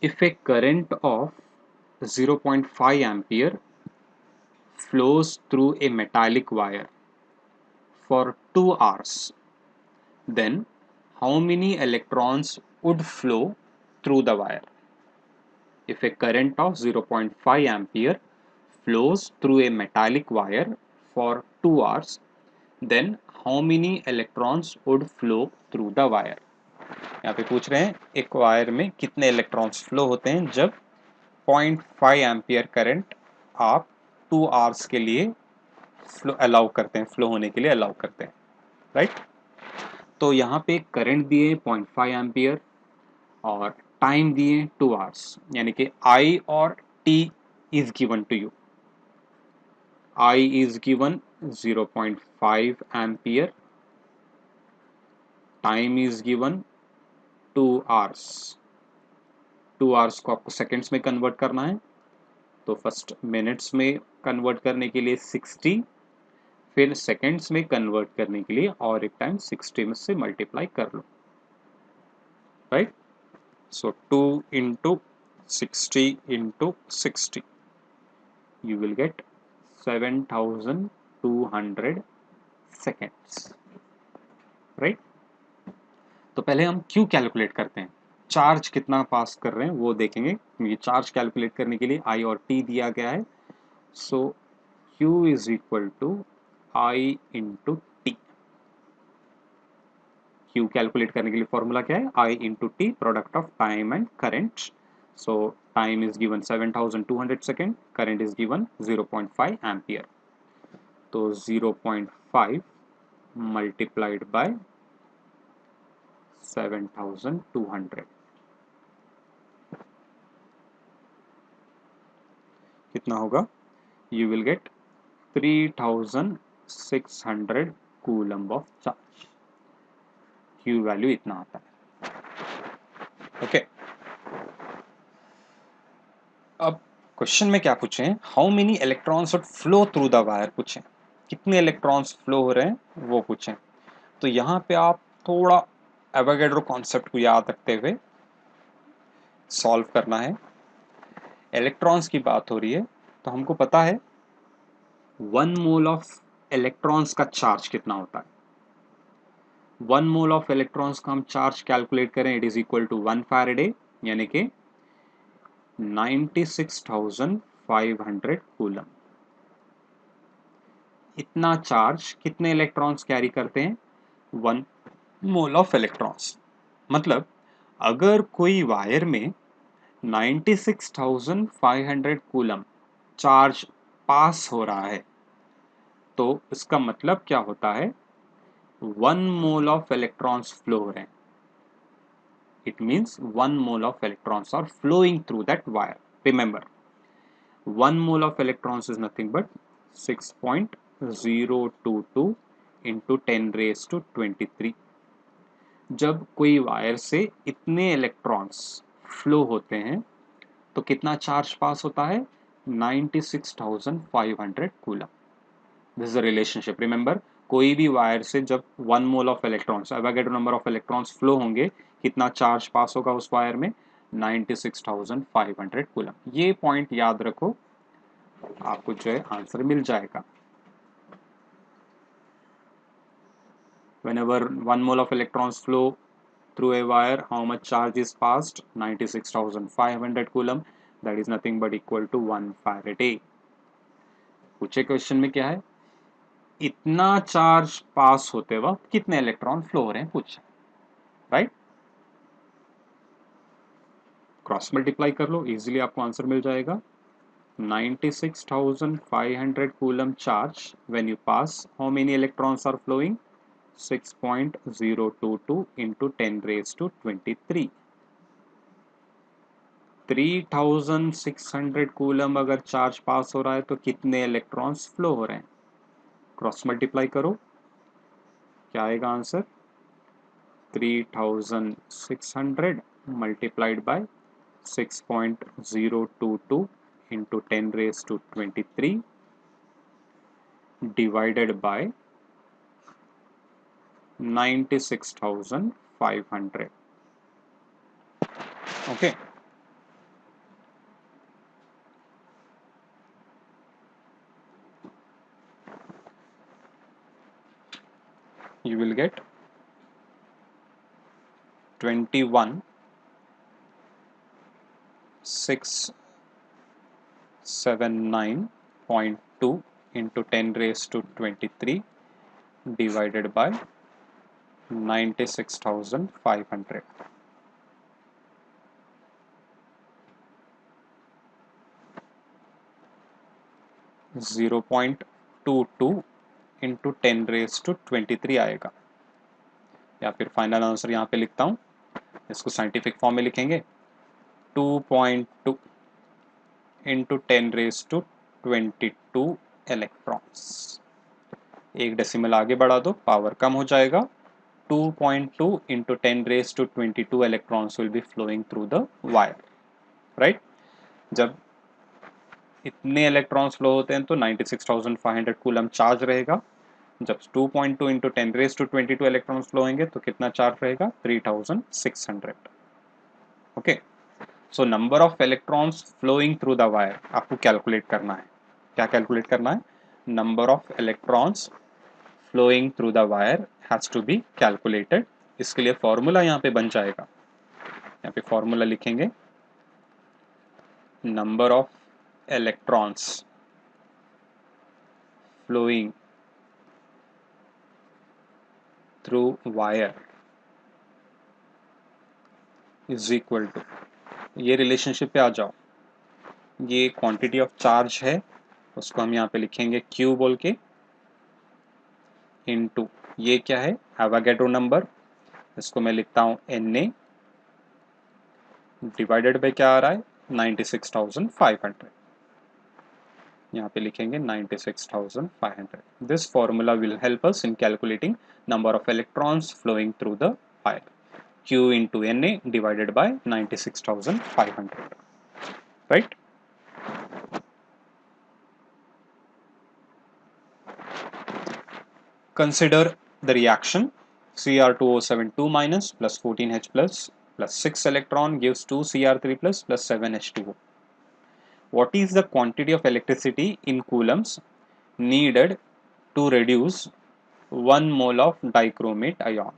If a current of 0.5 ampere flows through a metallic wire for 2 hours, then how many electrons would flow through the wire? If a current of 0.5 ampere flows through a metallic wire for 2 hours, then how many electrons would flow through the wire? यहाँ पे पूछ रहे हैं एक wire में कितने electrons flow होते हैं जब 0.5 एम्पियर करंट आप 2 आवर्स के लिए फ्लो अलाउ करते हैं, फ्लो होने के लिए अलाउ करते हैं, राइट? तो यहाँ पे करंट दिए 0.5 एम्पियर और टाइम दिए 2 आवर्स, यानी कि I और T is given to you. I is given 0.5 ampere, time is given 2 hours. 2 hours को आपको सेकेंड्स में कन्वर्ट करना है, तो फर्स्ट मिनट्स में कन्वर्ट करने के लिए 60, फिर सेकेंड्स में कन्वर्ट करने के लिए और एक टाइम 60 में से मल्टीप्लाई कर लो, right? So 2 into 60 into 60, you will get 7200 seconds, right? तो पहले हम Q कैलकुलेट करते हैं, चार्ज कितना पास कर रहे हैं वो देखेंगे. ये चार्ज कैलकुलेट करने के लिए I और T दिया गया है. So Q is equal to I into T. Q calculate करने के लिए फॉर्मूला क्या है? I into T, product of time and current. So time is given 7200 second, current is given 0.5 ampere. तो 0.5 मल्टीप्लाइड बाय 7200 कितना होगा? You will get 3600 coulomb of charge. Q value इतना आता है. ओके, अब क्वेश्चन में क्या पूछे हैं? How many electrons would flow through the wire पूछे, कितने इलेक्ट्रॉन्स फ्लो हो रहे हैं वो पूछे. तो यहाँ पे आप थोड़ा एवोगैड्रो कॉन्सेप्ट को याद रखते हुए सॉल्व करना है. इलेक्ट्रॉन्स की बात हो रही है तो हमको पता है 1 मोल ऑफ इलेक्ट्रॉन्स का चार्ज कितना होता है. 1 मोल ऑफ इलेक्ट्रॉन्स का हम चार्ज कैलकुलेट करें, it is equal to 1 faraday, यानी कि 96,500 कूलम. इतना चार्ज कितने इलेक्ट्रॉन्स कैरी करते हैं? 1 मोल ऑफ इलेक्ट्रॉन्स. मतलब अगर कोई वायर में 96,500 कूलम चार्ज पास हो रहा है तो इसका मतलब क्या होता है? 1 मोल ऑफ इलेक्ट्रॉन्स फ्लो हो रहे हैं. It means 1 mole of electrons are flowing through that wire. Remember, 1 mole of electrons is nothing but 6.022 into 10 raised to 23. जब कोई वायर से इतने इलेक्ट्रॉन्स फ्लो होते हैं तो कितना चार्ज पास होता है? 96,500 coulomb. This is a relationship. Remember, कोई भी वायर से जब 1 mole of electrons, Avogadro number of electrons flow होंगे, कितना चार्ज पास होगा उस वायर में? 96,500 कूलम. ये पॉइंट याद रखो, आपको जो है आंसर मिल जाएगा. whenever 1 mole of electrons flow through a wire, how much charge is passed? 96,500 coulomb. That is nothing but equal to 1 Faraday. पूछे क्वेश्चन में क्या है? इतना चार्ज पास होते वक्त कितने इलेक्ट्रॉन फ्लो हो रहे हैं पूछा, राइट? क्रॉस मल्टीप्लाई कर लो, इजीली आपको आंसर मिल जाएगा. 96,500 coulomb charge when you pass, how many electrons are flowing? 6.022 into 10 raised to 23. 3600 coulomb अगर चार्ज पास हो रहा है तो कितने इलेक्ट्रॉन्स फ्लो हो रहे हैं? क्रॉस मल्टीप्लाई करो, क्या आएगा answer? 3600 multiplied by 6.022 into 10 raised to 23 divided by 96,500. Okay. you will get 21,679.2 into 10 raised to 23 divided by 96,500. 0.22 into 10 raise to 23 आएगा, या फिर फाइनल आंसर यहाँ पे लिखता हूँ, इसको साइंटिफिक फॉर्म में लिखेंगे 2.2 इंटू 10 रेज टू 22 इलेक्ट्रॉन्स। एक डेसिमल आगे बढ़ा दो, पावर कम हो जाएगा। 2.2 into 10 raise to 22 electrons will be flowing through the wire, right. जब इतने इलेक्ट्रॉन्स फ्लो होते हैं तो 96,500 कूलम चार्ज रहेगा। जब 2.2 into 10 raise to 22 electrons flow होंगे तो कितना चार्ज रहेगा? 3600। Okay, so number of electrons flowing through the wire आपको कैलकुलेट करना है। क्या कैलकुलेट करना है? Number of electrons flowing through the wire has to be calculated. इसके लिए फॉर्मूला यहाँ पे बन जाएगा, यहाँ पे फॉर्मूला लिखेंगे, number of electrons flowing through wire is equal to, ये रिलेशनशिप पे आ जाओ, ये क्वांटिटी ऑफ चार्ज है उसको हम यहाँ पे लिखेंगे Q बोल के, इनटू ये क्या है? एवोगैड्रो नंबर, इसको मैं लिखता हूँ Na डिवाइडेड बाय क्या आ रहा है? 96,500, यहाँ पे लिखेंगे 96,500। This formula will help us in calculating number of electrons flowing through the wire, Q into Na divided by 96,500, right? Consider the reaction Cr2O72 minus plus 14H plus 6 electron gives 2 Cr3 plus 7 H2O. What is the quantity of electricity in coulombs needed to reduce 1 mole of dichromate ion?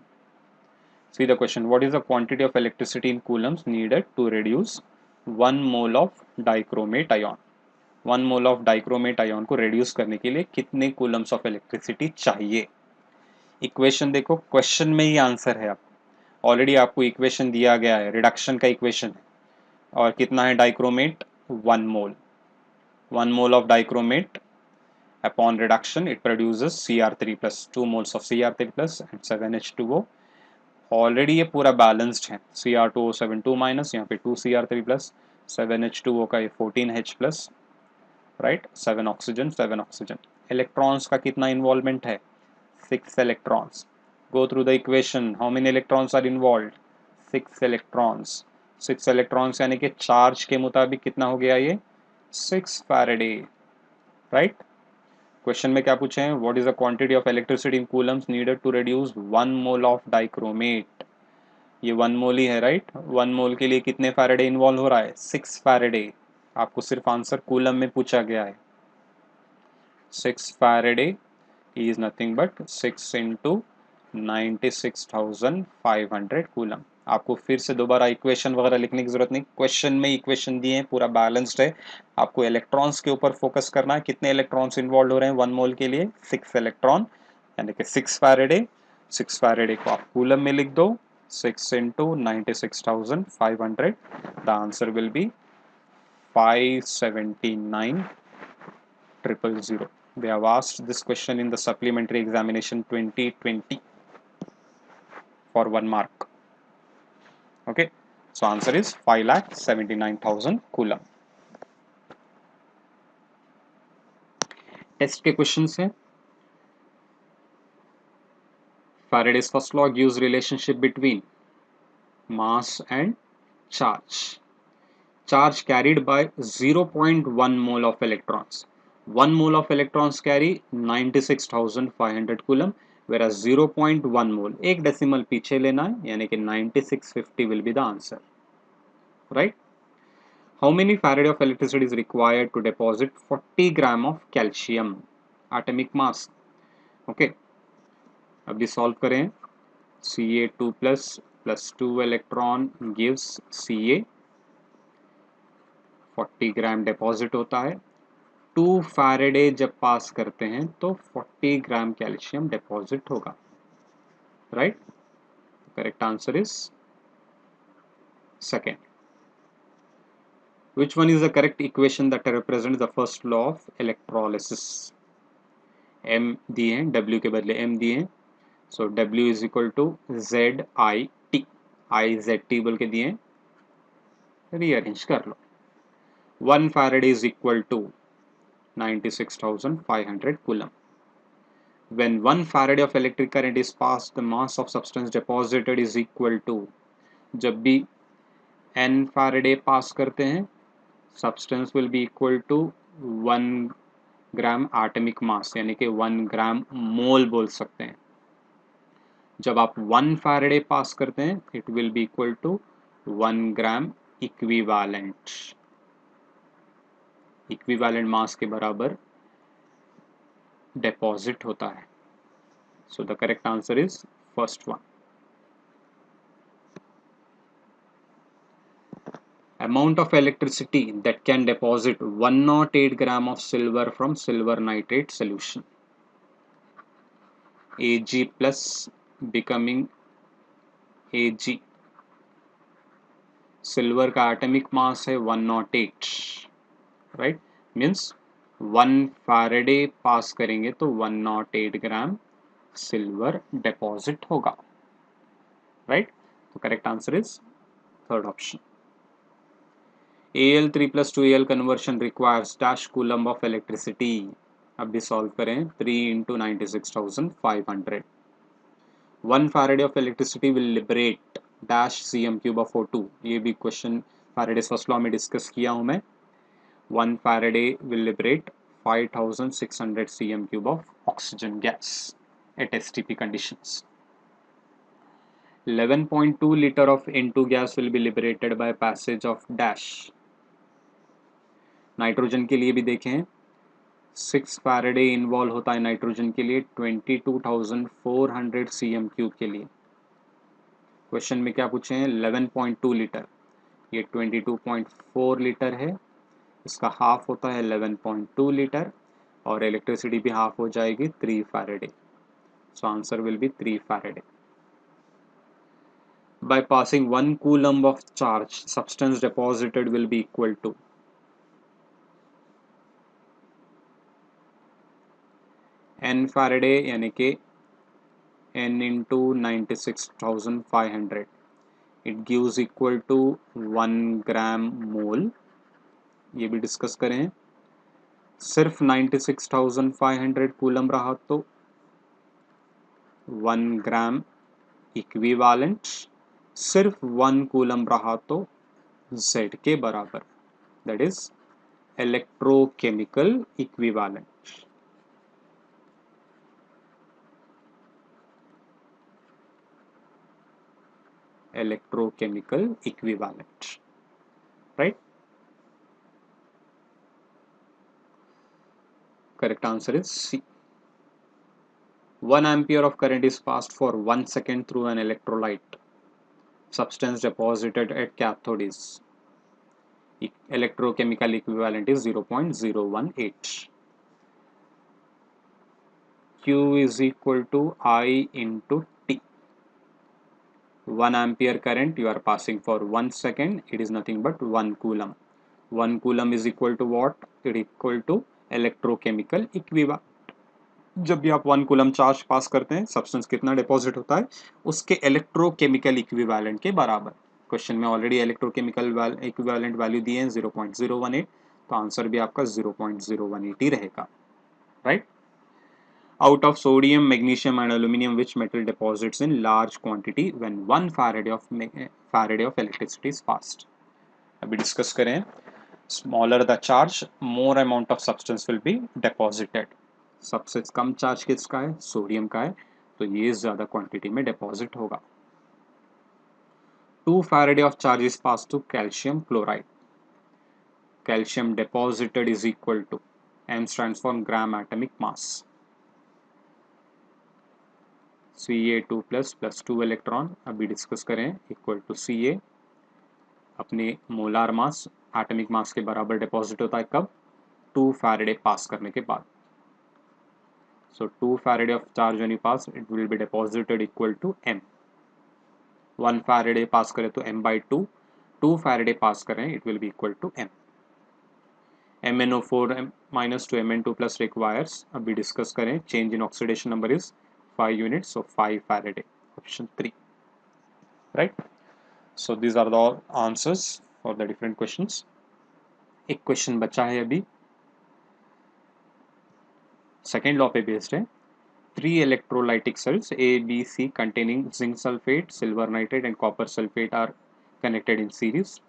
See the question, what is the quantity of electricity in coulombs needed to reduce 1 mole of dichromate ion? 1 mole of dichromate ion को reduce करने के लिए कितने Coulomb's of electricity चाहिए? Equation देखो, question में ही answer है। आप ऑलरेडी आपको इक्वेशन दिया गया है, रिडक्शन का इक्वेशन है। और कितना है dichromate? 1 mole. 1 mole of dichromate upon reduction it produces Cr3 plus 2 moles of Cr3 plus and 7H2O। Already ये पूरा बैलेंस्ड है, Cr2O72 माइनस, यहाँ पे 2 Cr3 प्लस 7H2O का ये 14H plus, right, 7 oxygen 7 oxygen. Electrons का कितना इन्वॉल्वमेंट है? 6 electrons. Go through the equation, how many electrons are involved? 6 electrons. 6 electrons यानी कि चार्ज के मुताबिक कितना हो गया ये? 6 फैराडे, राइट। क्वेश्चन में क्या पूछे हैं? What is the quantity of electricity in coulombs needed to reduce 1 mole of dichromate? ये 1 मोल ही है, राइट। 1 मोल के लिए कितने फैराडे इन्वॉल्व हो रहा है? 6 फैराडे। आपको सिर्फ आंसर कूलम में पूछा गया है। 6 Faraday is nothing but 6 into 96,500 coulomb. आपको फिर से दोबारा इक्वेशन वगैरह लिखने की जरूरत नहीं, क्वेश्चन में इक्वेशन दिए हैं, पूरा बैलेंस्ड है। आपको इलेक्ट्रॉन्स के ऊपर फोकस करना है। कितने इलेक्ट्रॉन्स इन्वॉल्व हो रहे हैं 1 मोल के लिए? 6 इलेक्ट्रॉन, यानी कि 6 फैराडे। 6 फैराडे को आप कूलम में लिख दो, 6 into 96,500, the answer will B 579,000. They have asked this question in the supplementary examination 2020 for 1 mark. Okay, so answer is 5,79,000 coulomb. Test के questions हैं। Faraday's first law gives relationship between mass and charge. Charge carried by 0.1 mole of electrons. 1 mole of electrons carry 96,500 coulomb, whereas 0.1 mole, एक decimal पीछे लेना है, यानी कि 9650 will be the answer, right? How many farad of electricity is required to deposit 40 gram of calcium? Atomic mass. Okay, अभी solve करें, Ca2 plus 2 electron gives Ca, 40 ग्राम deposit होता है। 2 फैराडे जब पास करते हैं तो 40 ग्राम कैल्शियम डिपॉजिट होगा, right? Correct answer is second. Which one is the correct equation that represents the first law of electrolysis? M दिए हैं, W के बदले M दिए हैं, so W is equal to ZIT, IZT बोल के दिए हैं, रीअरेंज कर लो। 1 farad is equal to 96,500 coulomb. When 1 farad of electric current is passed, the mass of substance deposited is equal to, जब भी n farad पास करते हैं, substance will be equal to 1 gram atomic mass, यानी कि 1 ग्राम मोल बोल सकते हैं। जब आप 1 फैराडे पास करते हैं, it will be equal to 1 gram equivalent, equivalent mass के बराबर डिपॉजिट होता है। So the correct answer is first one. Amount of electricity that can deposit 108 gram of silver from silver nitrate solution. Ag plus becoming Ag, silver का atomic mass है 108, right? Means 1 Faraday पास करेंगे तो 108 ग्राम silver deposit होगा, right? तो correct answer is third option. Al3 plus 2Al conversion requires dash coulomb of electricity. अब भी solve करें, 3 into 96,500. 1 Faraday of electricity will liberate dash cm cube of O2. ये भी question Faraday's first law में discuss किया हूं मैं। 1 Faraday will liberate 5,600 cm cube of oxygen gas at STP conditions. 11.2 liter of N2 gas will be liberated by passage of dash. Nitrogen के लिए भी देखें, 6 फैराडे इन्वॉल्व होता है नाइट्रोजन के लिए 22,400 cm क्यूब के लिए। क्वेश्चन में क्या पूछे हैं, 11.2 लीटर, ये 22.4 लीटर है, इसका हाफ होता है 11.2 लीटर, और इलेक्ट्रिसिटी भी हाफ हो जाएगी 3 faraday. So answer will be 3 faraday. By passing 1 coulomb of charge, substance deposited will be equal to n faraday, यानी कि n into 96,500, it gives equal to 1 ग्राम मोल। ये भी डिस्कस करें, सिर्फ 96,500 कूलम रहा तो 1 ग्राम इक्विवेलेंट, सिर्फ 1 कूलम रहा तो Z के बराबर, that is electrochemical equivalent. electrochemical equivalent, right? Correct answer is C. 1 ampere of current is passed for 1 second through an electrolyte. Substance deposited at cathode is, electrochemical equivalent is 0.018. Q is equal to I into T. 1 ampere current you are passing for 1 second, it is nothing but 1 coulomb. 1 coulomb is equal to what? It is equal to electrochemical equivalent. जब भी आप 1 coulomb charge पास करते हैं, substance कितना deposit होता है, उसके electrochemical equivalent के बराबर। क्वेश्चन में ऑलरेडी इलेक्ट्रोकेमिकल इक्विवेलेंट वैल्यू दिए हैं 0.018, तो आंसर भी आपका 0.018 ही रहेगा, right? Out of sodium, magnesium and aluminum, which metal deposits in large quantity when 1 Faraday of electricity is passed? अभी डिस्कस करें, smaller the charge, more amount of substance will be deposited. सबसे कम charge किसका है, sodium का है, तो ये ज्यादा क्वांटिटी में डिपॉजिट होगा। 2 Faraday of charge is passed to calcium chloride. Calcium deposited is equal to, M stands for gram atomic mass. Ca2 plus 2 electron अभी डिस्कस करें इक्वल टू Ca अपने मोलार मास एटॉमिक मास के बराबर deposit होता है कब 2 Faraday पास करने के बाद. So 2 Faraday of charge when you pass, it will be deposited equal to m. 1 Faraday pass करें तो m by 2, 2 Faraday pass करें it will be equal to m. MnO4 minus to Mn2 plus requires अभी discuss करें change in oxidation number is 5 units, so 5 Faraday. Option 3. Right? So these are the answers for the different questions. एक question बचा है अभी, second law पे based है. 3 electrolytic cells A, B, C containing zinc sulfate, silver nitrate and copper sulfate are connected in series.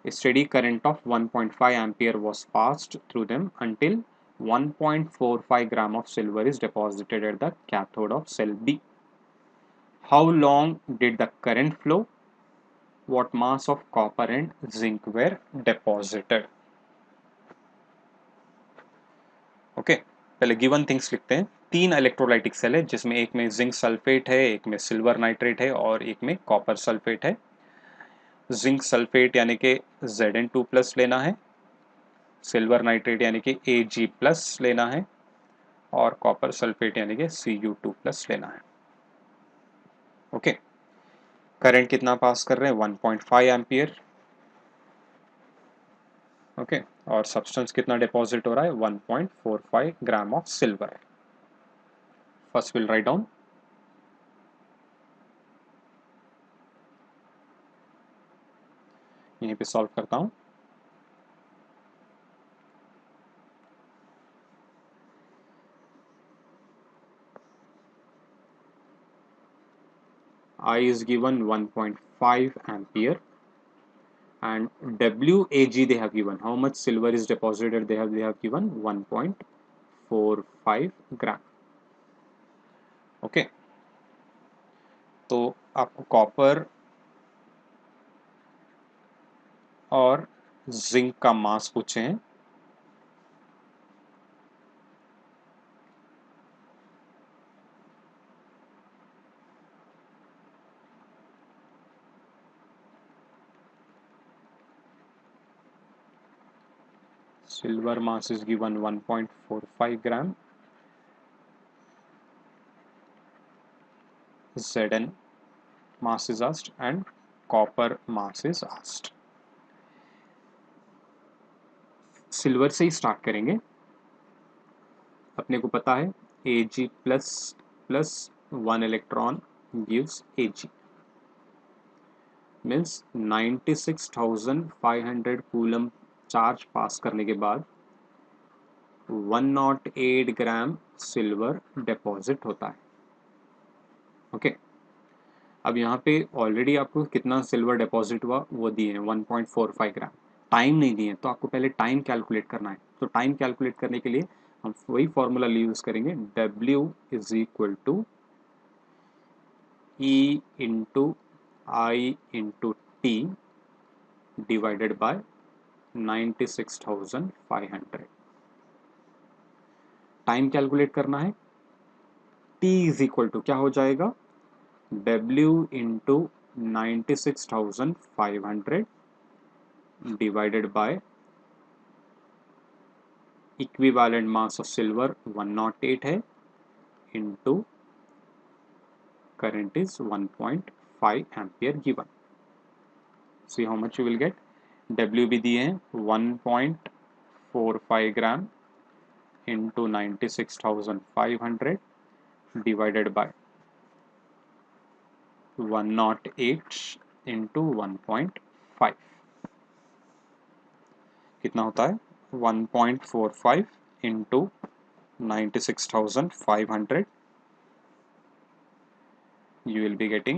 A steady current of 1.5 ampere was passed through them until 1.45 gram of silver is deposited at the cathode of cell B. How long did the current flow? What mass of copper and zinc were deposited? Okay, पहले given things लिखते हैं. 3 electrolytic cell है जिसमें एक में zinc sulphate है, एक में सिल्वर नाइट्रेट है और एक में कॉपर सल्फेट है. जिंक सल्फेट यानी कि Zn2+ लेना है, सिल्वर नाइट्रेट यानी कि Ag+ लेना है और कॉपर सल्फेट यानी कि Cu2+ लेना है. ओके, करंट कितना पास कर रहे हैं 1.5 एम्पियर. ओके, और सब्सटेंस कितना डिपॉजिट हो रहा है 1.45 gram of silver. First will write down. यहीं पे सॉल्व करता हूं. I is given 1.5 ampere and WAG they have given. How much silver is deposited? They have given 1.45 gram. Okay. तो आपको कॉपर और जिंक का मास पूछे हैं. Silver mass is given 1.45 gram. Zn mass is asked and copper mass is asked. Silver से ही start करेंगे. अपने को पता है Ag plus 1 electron gives Ag. Means 96,500 coulomb charge pass करने के बाद 108 ग्राम सिल्वर डिपॉजिट होता है. ओके, अब यहाँ पे ऑलरेडी आपको कितना सिल्वर डिपॉजिट हुआ वो दिए हैं 1.45 ग्राम. टाइम नहीं दिए तो आपको पहले टाइम कैलकुलेट करना है. तो टाइम कैलकुलेट करने के लिए हम वही फॉर्मूला यूज करेंगे. W is equal to E into I into T divided by 96,500. Time calculate करना है. T इज इक्वल टू क्या हो जाएगा W into 96,500 divided by equivalent mass of silver 108 है into current is 1.5 ampere given. See how much you will get. W भी दिए हैं 1.45 ग्राम into 96,500 divided by 108 into 1.5. कितना होता है 1.45 into 96,500. You will be getting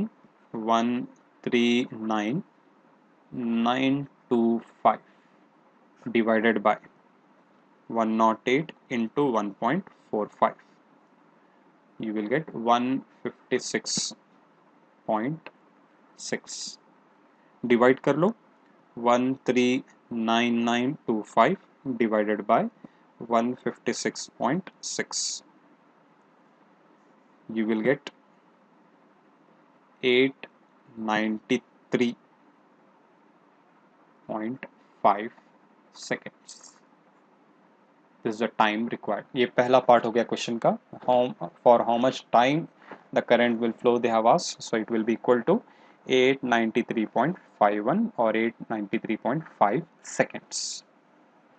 139,925 divided by 108 into 1.45. You will get 156.6. Divide कर लो 139,925 divided by 156.6. You will get 893.5 seconds. This is the time required. ये पहला part हो गया क्वेश्चन का. For how much time the current will flow they have asked. So it will be equal to 893.51 or 893.5 seconds.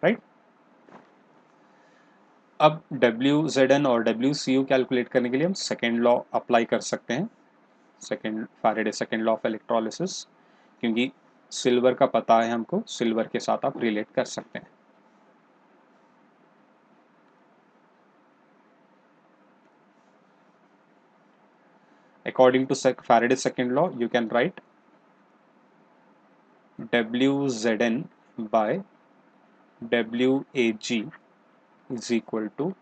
Right? अब WZN और WCU calculate करने के लिए हम सेकेंड लॉ अप्लाई कर सकते हैं. Faraday second law of electrolysis, क्योंकि सिल्वर का पता है हमको, सिल्वर के साथ आप रिलेट कर सकते हैं. According to Faraday's second law, you can write WZN by WAG is equal to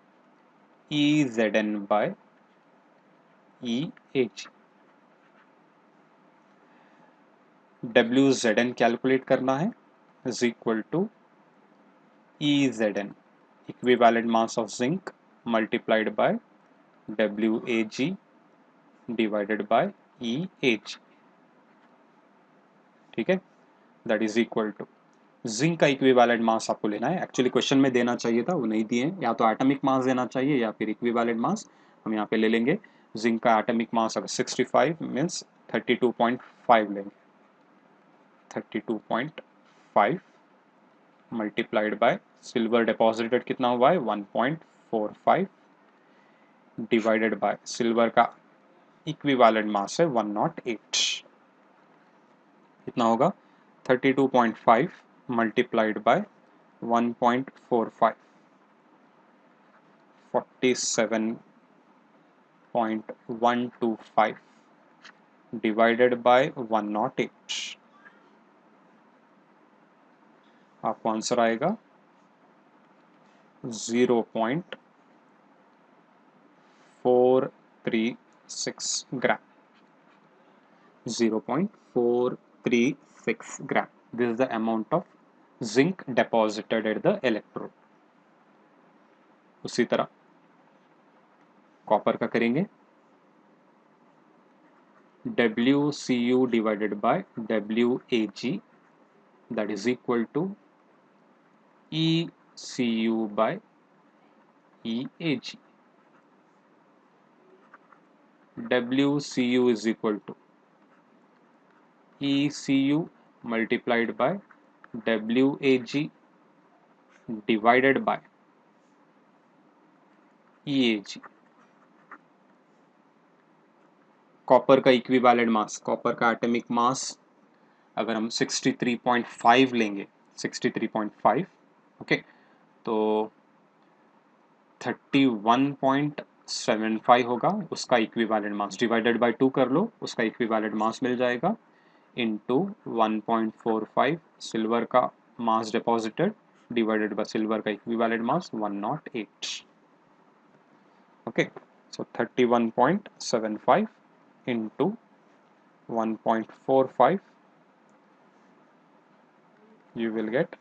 EZN by EAG. WZN calculate करना है is equal to EZN, equivalent mass of zinc, multiplied by WAG divided by EAG. ठीक है, that is equal to zinc का equivalent mass आपको लेना है. Actually question में देना चाहिए था, वो नहीं दिए हैं. या तो एटॉमिक मास देना चाहिए या फिर इक्विवेलेंट मास. हम यहाँ पे ले लेंगे जिंक का एटॉमिक मास अगर 65 मीन्स 32.5 लेंगे. 32.5 मल्टीप्लाइड बाय सिल्वर डिपॉजिटेड कितना हुआ है 1.45 डिवाइडेड बाय सिल्वर का इक्विवेलेंट मास है 108. कितना होगा 32.5 multiplied by 1.45, 47.125 divided by 108. आपको आंसर आएगा 0.436 ग्राम. 0.436 ग्राम. This is the amount of zinc deposited at the electrode. उसी तरह कॉपर का करेंगे. WCU divided by WAG, that is equal to ECU by EAG. WCU is equal to ECU multiplied by WAG divided by EAG. Copper का equivalent mass, copper का atomic mass अगर हम 63.5 लेंगे, 63.5, okay, तो 31.75 होगा उसका इक्विवेलेंट मास. डिवाइडेड बाय 2 कर लो, उसका इक्विवेलेंट मास मिल जाएगा. इनटू 1.45 सिल्वर का मास डिपॉजिटेड डिवाइडेड बाय सिल्वर का equivalent mass 108. Okay, so 31.75 into 1.45, you will get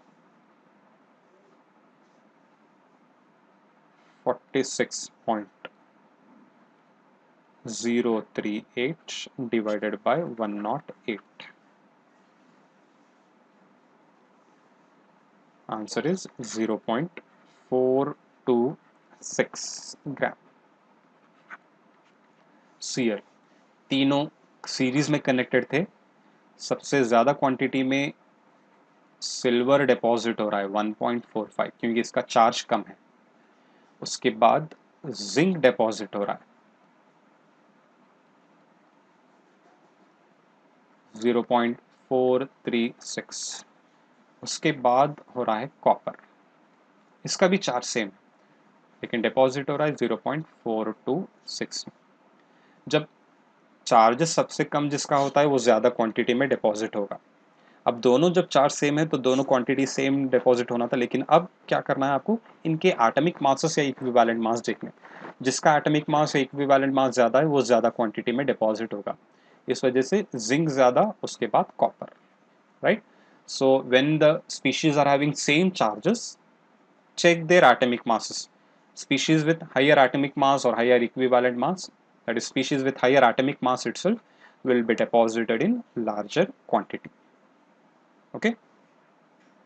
46.038 divided by 108. Answer is 0.426 gram. Shear तीनों सीरीज में कनेक्टेड थे. सबसे ज़्यादा क्वांटिटी में सिल्वर डिपॉजिट हो रहा है 1.45 क्योंकि इसका चार्ज कम है. उसके बाद जिंक डिपॉजिट हो रहा है 0.436. उसके बाद हो रहा है कॉपर, इसका भी चार्ज सेम है लेकिन डिपॉजिट हो रहा है 0.426. जब चार्जेस सबसे कम जिसका होता है वो ज़्यादा क्वांटिटी में डिपॉजिट होगा. अब दोनों जब चार्ज सेम है तो दोनों क्वांटिटी सेम डिपॉजिट होना था, लेकिन अब क्या करना है आपको, इनके एटॉमिक मासेस या इक्विवेलेंट मास देखने. जिसका एटॉमिक मास या इक्विवेलेंट मास ज़्यादा है वो ज़्यादा क्वांटिटी में डिपॉजिट होगा. इस वजह से जिंक ज़्यादा, उसके बाद copper. Right, so when the species are having same charges, check their atomic masses. Species with higher atomic mass or higher equivalent mass, that is species with higher atomic mass itself, will be deposited in larger quantity. Okay.